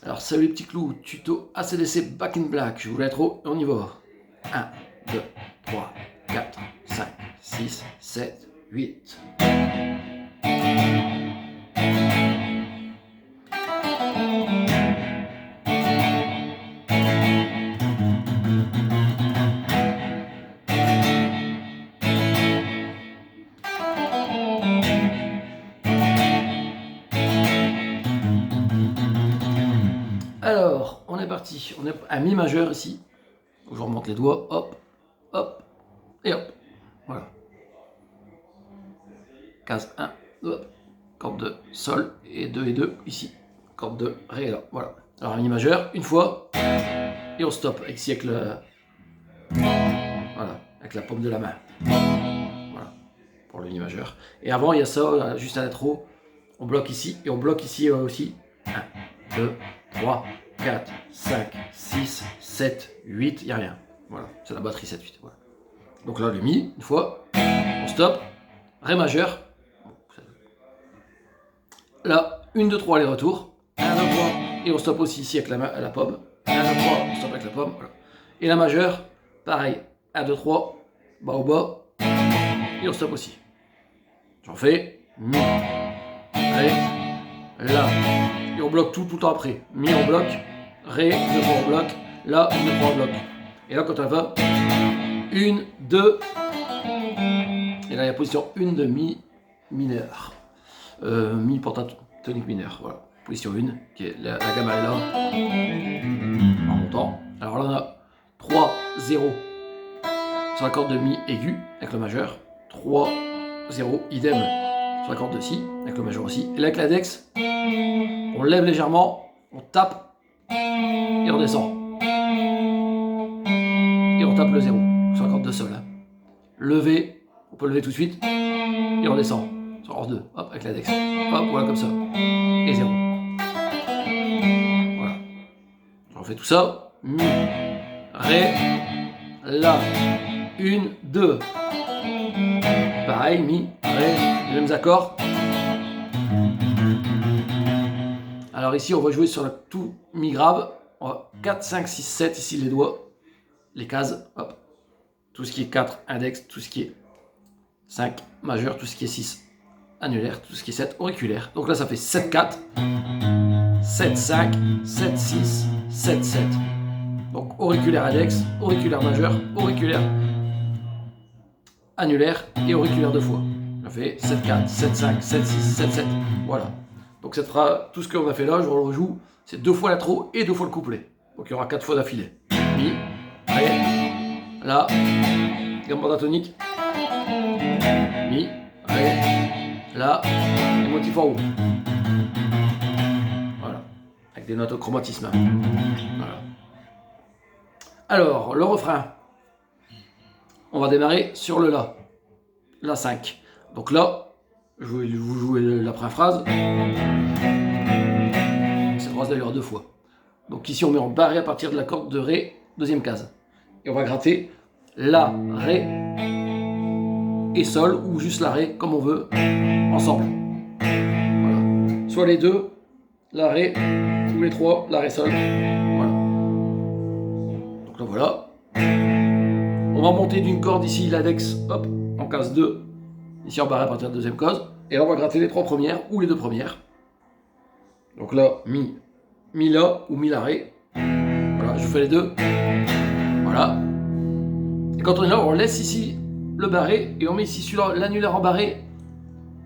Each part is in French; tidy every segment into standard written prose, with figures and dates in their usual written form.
Alors salut les petits clous, tuto ACDC Back in Black, je vous l'intro et on y va. 1, 2, 3, 4, 5, 6, 7, 8. Alors, on est parti, on est à mi majeur ici. Je remonte les doigts, hop, hop, et hop. Voilà. Case 1, hop, corde de sol, et 2 et 2 ici. Corde de ré là, voilà. Alors à mi majeur, une fois, et on stop, ici avec le... Voilà, avec la paume de la main. Voilà, pour le mi majeur. Et avant, il y a ça, juste à l'intro, on bloque ici, et on bloque ici aussi. 1, 2, 3, 4, 5, 6, 7, 8, il n'y a rien. Voilà, c'est la batterie 7, 8. Voilà. Donc là, le mi, une fois, on stop, ré majeur. Là, 1, 2, 3, les retours. 1, 2, 3, et on stop aussi ici avec la paume. 1, 2, 3, on stop avec la paume. Voilà. Et la majeure, pareil. 1, 2, 3, bas au bas, et on stop aussi. J'en fais mi, ré, la. Et on bloque tout le temps après. Mi, on bloque. Ré, 2 fois on bloque. La, 2 fois on bloque. Et là, quand on va, 1, 2. Et là, il y a position 1 de mi mineur. Mi pentatonique mineur. Voilà. Position 1. Qui est la gamme est là. En montant. Alors là, on a 3, 0. Sur la corde de mi aigu avec le majeur. 3, 0. Idem sur la corde de si avec le majeur aussi. Et là, avec l'index, on lève légèrement. On tape. Et on descend. Et on tape le 0 sur la corde de sol. Hein. Lever, on peut lever tout de suite. Et on descend sur hors 2, hop, avec l'index. Hop, voilà comme ça. Et 0. Voilà. On fait tout ça. Mi, ré, la. 1, 2. Pareil, mi, ré, les mêmes accords. Alors ici, on va jouer sur le tout mi grave. 4, 5, 6, 7, ici les doigts, les cases, hop. Tout ce qui est 4, index, tout ce qui est 5, majeur, tout ce qui est 6, annulaire, tout ce qui est 7, auriculaire. Donc là, ça fait 7, 4, 7, 5, 7, 6, 7, 7. Donc auriculaire index, auriculaire majeur, auriculaire annulaire et auriculaire 2 fois. Ça fait 7, 4, 7, 5, 7, 6, 7, 7. Voilà. Donc ça fera tout ce qu'on a fait là, je le rejoue. C'est 2 fois l'intro et 2 fois le couplet. Donc il y aura 4 fois d'affilée. Mi, ré, la, gamme pentatonique. Mi, ré, la, et motif en haut. Voilà. Avec des notes au chromatisme. Voilà. Alors, le refrain. On va démarrer sur le La. La 5. Donc là, je vais vous jouer la première phrase. Cette phrase d'ailleurs 2 fois. Donc ici, on met en barré à partir de la corde de Ré, deuxième case. Et on va gratter La, Ré et Sol, ou juste La, Ré, comme on veut, ensemble. Voilà. Soit les deux, La, Ré, ou les trois, La, Ré, Sol. Voilà. Donc là, voilà. On va monter d'une corde ici, l'index, hop, en case 2. Ici, en barré à partir de la deuxième case. Et là, on va gratter les 3 premières, ou les 2 premières. Donc là, mi, mi, la, ou mi, la, ré. Voilà, je fais les deux. Voilà. Et quand on est là, on laisse ici le barré et on met ici celui-là, l'annulaire en barré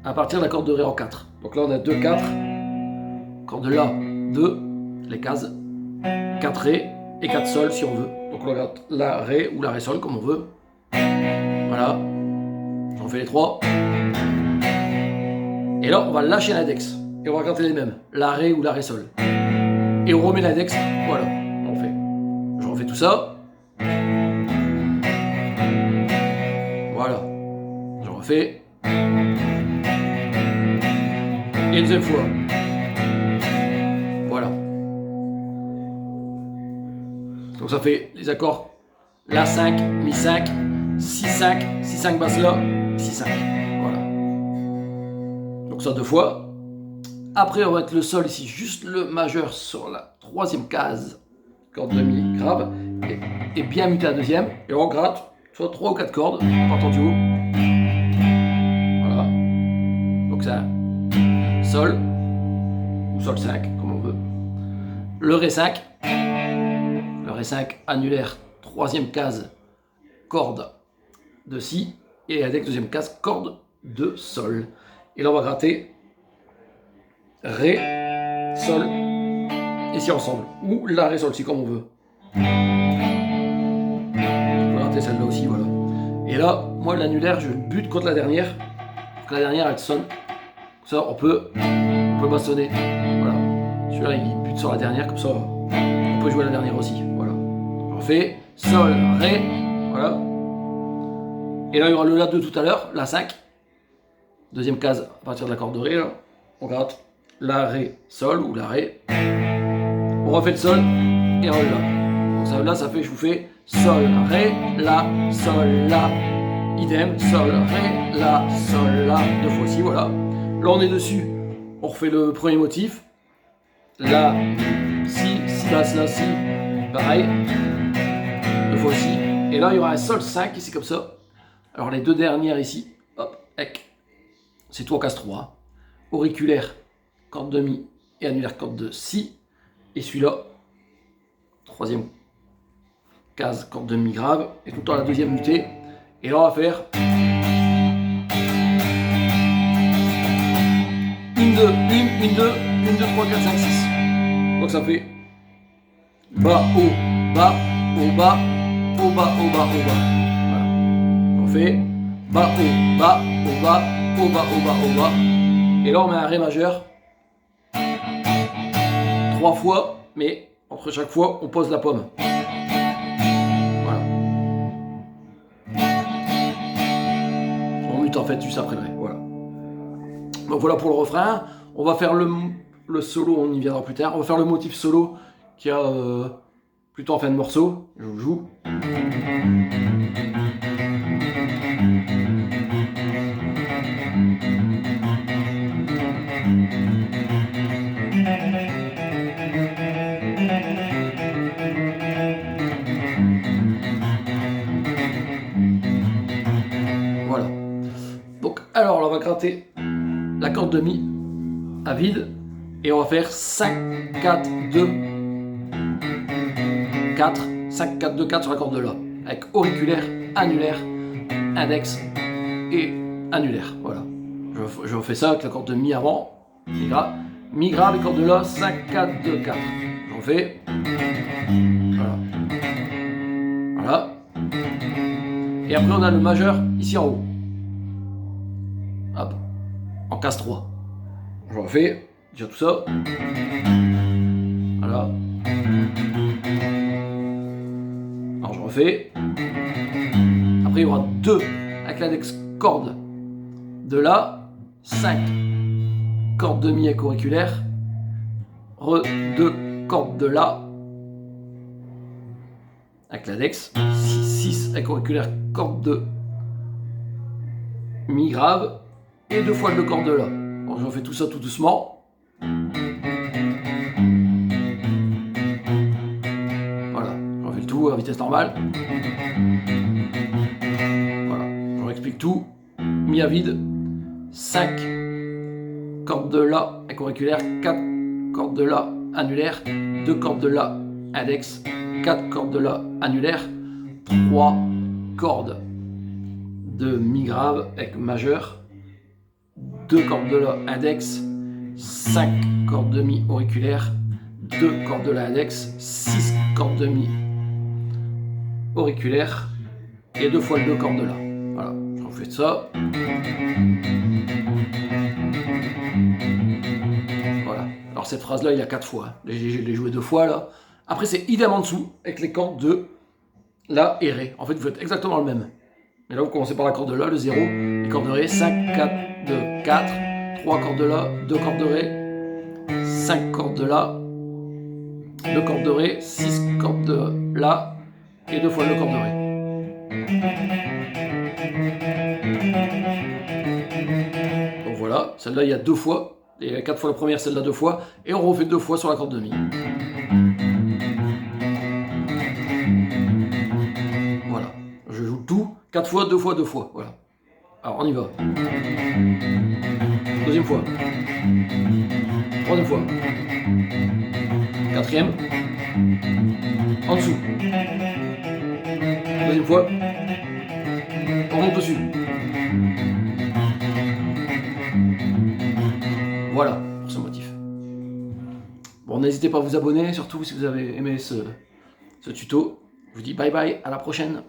à partir de la corde de ré en 4. Donc là, on a 2, 4. Corde de la, 2, les cases. 4 ré et 4 sol si on veut. Donc on regarde la ré ou la ré sol comme on veut. Voilà. On fait les 3. Et là, on va lâcher l'index. Et on va gratter les mêmes. La ré ou la ré sol. Et on remet l'index. Voilà. On fait. Je refais tout ça. Voilà. Je refais. Et une deuxième fois. Voilà. Donc ça fait les accords La 5, Mi 5, Si 5, Si 5 basse La, Si 5. Voilà. Donc ça 2 fois. Après, on va mettre le sol ici, juste le majeur sur la troisième case, corde de mi grave, et bien muté la deuxième, et on gratte soit 3 ou 4 cordes en partant du haut. Voilà. Donc ça, sol, ou sol 5, comme on veut. Le Ré5, annulaire, troisième case, corde de Si, et avec deuxième case, corde de Sol. Et là, on va gratter Ré, Sol, et Si ensemble. Ou La, Ré, Sol, Si, comme on veut. On va gratter celle-là aussi, voilà. Et là, moi, l'annulaire, je bute contre la dernière. Pour que la dernière, elle sonne. Ça, on peut bastonner. Voilà. Celui-là, il bute sur la dernière, comme ça, on peut jouer la dernière aussi. Voilà. On fait Sol, Ré, voilà. Et là, il y aura le La 2 tout à l'heure, La 5. Deuxième case à partir de la corde de Ré, là. On gratte La, Ré, Sol ou La, Ré. On refait le Sol et on le La. Donc ça, là, ça fait, je vous fais Sol, Ré, La, Sol, La. Idem, Sol, Ré, La, Sol, La. Deux fois aussi, voilà. Là, on est dessus. On refait le premier motif. La, Si, Si basse, La, Si. Pareil. Deux fois aussi. Et là, il y aura un Sol 5 ici comme ça. Alors, les deux dernières ici. Hop, ec. C'est tout en case 3. Auriculaire, corde de Mi et annulaire, corde de Si. Et celui-là, troisième case, corde de Mi grave. Et tout le temps la deuxième mutée. Et là, on va faire une, 2, une, 2, 3, 4, 5, 6. Donc ça fait bas, haut, bas, haut, bas, haut, bas, haut, bas, haut, bas. Voilà. On fait bas, haut, bas, haut, bas, haut, bas, haut, bas, haut, bas. Et là, on met un Ré majeur 3 fois, mais entre chaque fois, on pose la pomme. Voilà. On mute en fait juste après le Ré. Voilà. Donc voilà pour le refrain. On va faire le solo, on y viendra plus tard. On va faire le motif solo qui a plutôt en fin de morceau. Je vous le joue. Voilà. Donc alors là, on va gratter la corde de Mi à vide et on va faire 5, 4, 2, 4, 5, 4, 2, 4 sur la corde de La avec auriculaire, annulaire, index et annulaire. Voilà. Je refais ça avec la corde de Mi avant, Mi grave et corde de La, 5, 4, 2, 4. J'en fais. Voilà. Voilà. Et après on a le majeur ici en haut. Hop. En case 3. Je refais déjà tout ça. Voilà. Alors je refais. Après il y aura 2 avec l'index corde de La, 5 corde de Mi avec auriculaire, 2 cordes de La avec l'index, 6 avec auriculaire, corde de Mi grave et 2 fois le corde de La. Alors j'en fais tout ça tout doucement. Voilà, j'en fais le tout à vitesse normale. Voilà, j'en explique tout. Mi à vide, 5 cordes de La avec auriculaire, 4 cordes de La annulaire, 2 cordes de La index, 4 cordes de La annulaire, 3 cordes de Mi grave avec majeur, 2 cordes de La index, 5 cordes de Mi auriculaire, 2 cordes de La index, 6 cordes de Mi auriculaire et 2 fois le 2 cordes de La. Voilà, j'en fais ça. Voilà. Alors cette phrase-là, il y a 4 fois. Je l'ai joué 2 fois là. Après, c'est idem en dessous avec les cordes de La et Ré. En fait, vous faites exactement le même. Mais là, vous commencez par la corde de La, le 0, les cordes de Ré, 5, 4, 2, 4, 3 cordes de La, 2 cordes de Ré, 5 cordes de La, 2 cordes de Ré, 6 cordes de La et 2 fois le corde de Ré. Donc voilà, celle-là, il y a 2 fois. Et 4 fois la première, celle-là 2 fois, et on refait 2 fois sur la corde de mi. Voilà, je joue tout, 4 fois, 2 fois, 2 fois, voilà. Alors on y va. Deuxième fois. Troisième fois. Quatrième. En dessous. Deuxième fois. On remonte dessus. Voilà pour ce motif. Bon, n'hésitez pas à vous abonner, surtout si vous avez aimé ce tuto. Je vous dis bye bye, à la prochaine.